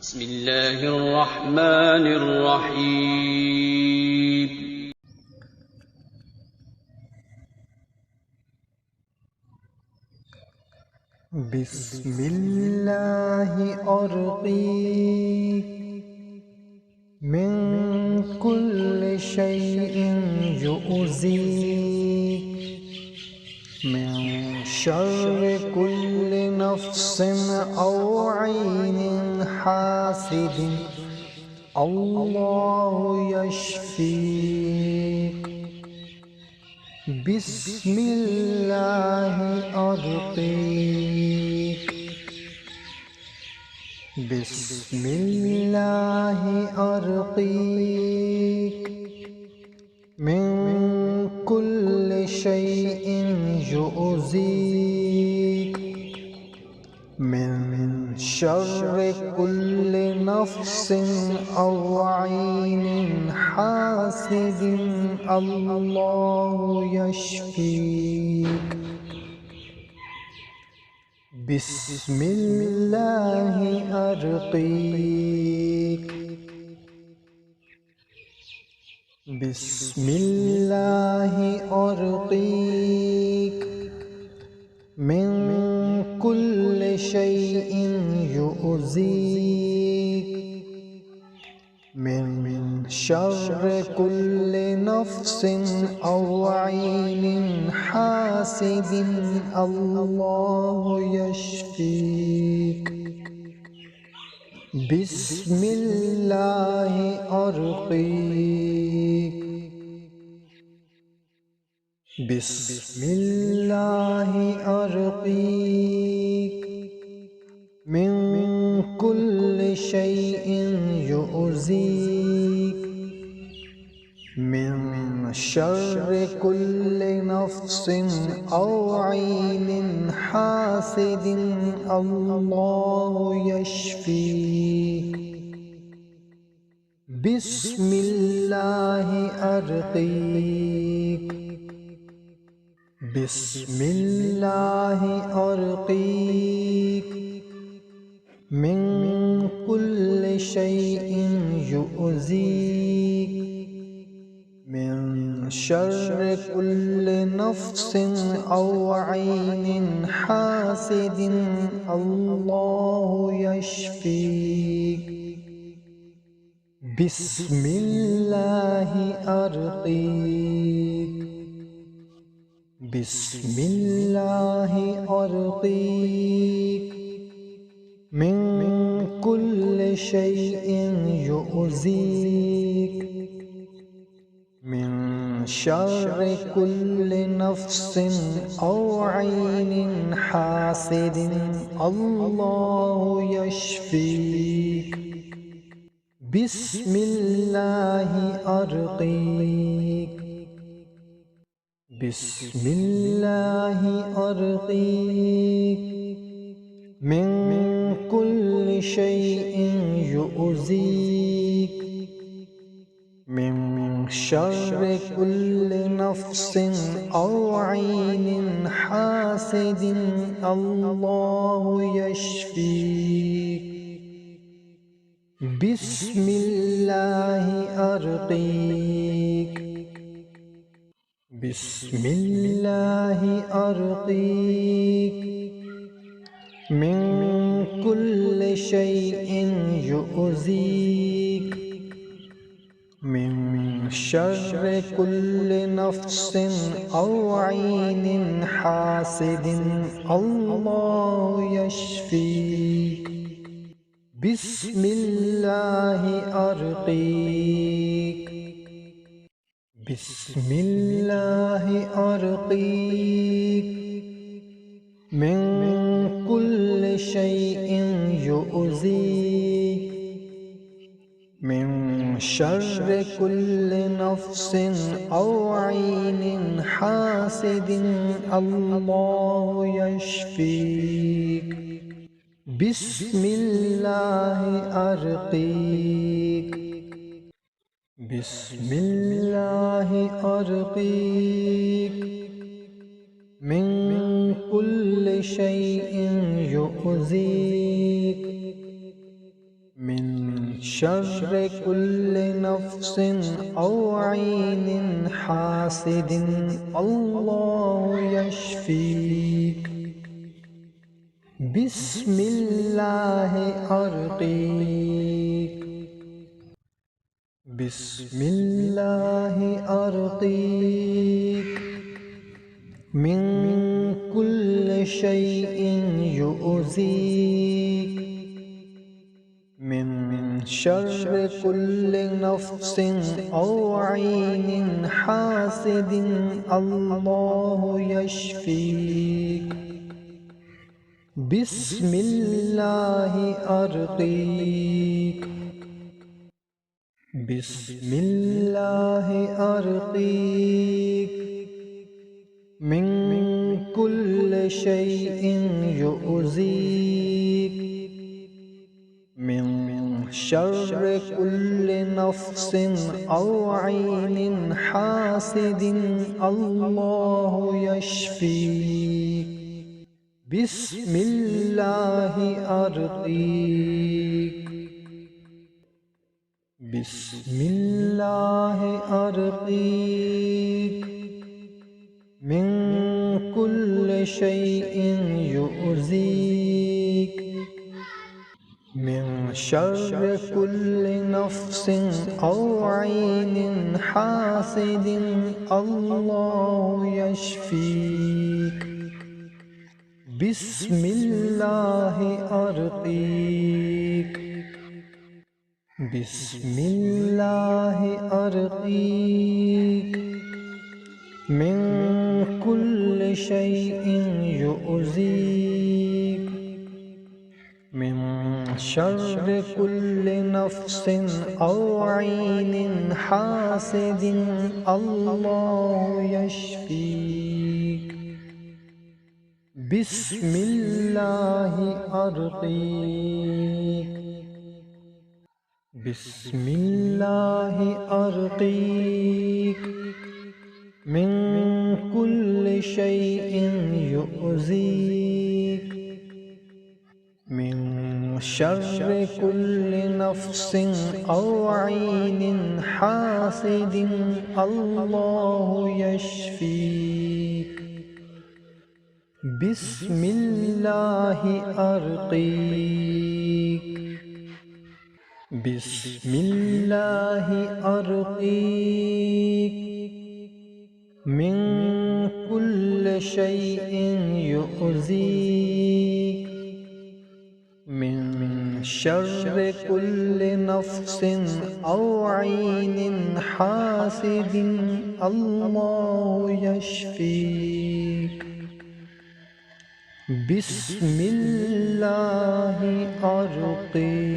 بسم الله الرحمن الرحيم. بسم الله أرقيك من كل شيء يؤذيك، من شر كل نفس أو عين حاسد الله يشفيك. بسم الله أرقيك، بسم الله أرقيك من كل شيء يؤذيك، من شر كل نفس أو عين حاسد الله يشفيك. بسم الله أرقيك، بسم الله أرقيك من كل شيء يؤذيك، من شر كل نفس أو عين حاسد الله يشفيك. بسم الله أرقيك، بسم الله أرقيك من كل شيء يؤذيك، من شر كل نفس أو عين حاسد الله يشفيك. بسم الله أرقيك، بسم الله أرقيك من كل شيء يؤذيك، من شر كل نفس أو عين حاسد الله يشفيك. بسم الله أرقيك، بسم الله أرقيك من كل شيء يؤذيك، من شر كل نفس أو عين حاسد الله يشفيك. بسم الله أرقيك، بسم الله أرقيك من كل شيء يؤذيك، من شر كل نفس أو عين حاسد الله يشفيك. بسم الله أرقيك، بسم الله أرقيك من كل شيء يؤذيك، من شر كل نفس أو عين حاسد الله يشفيك. بسم الله أرقيك، بسم الله أرقيك من كل شيء يؤذيك، من شر كل نفس أو عين حاسد الله يشفيك. بسم الله أرقيك، بسم الله أرقيك من كل شيء يؤذيك، من شر كل نفس أو عين حاسد الله يشفيك. بسم الله أرقيك. بسم الله أرقيك من كل شيء يؤذيك، من شر كل نفس أو عين حاسد الله يشفيك. بسم الله أرقيك. بسم الله أرقيك من كل شيء يؤذيك، من شر كل نفس أو عين حاسد الله يشفيك. بسم الله أرقيك. بسم الله أرقيك من كل شيء يؤذيك، من شر كل نفس أو عين حاسد الله يشفيك. بسم الله أرقيك. بسم الله أرقيك من كل شيء يؤذيك، من شر كل نفس أو عين حاسد الله يشفيك. بسم الله أرقيك. بسم الله أرقيك من كل شيء يؤذيك، من شر كل نفس أو عين حاسد الله يشفيك. بسم الله أرقيك. بسم الله أرقيك من كل شيء يؤذيك، من شر كل نفس أو عين حاسد الله يشفيك. بسم الله أرقيك.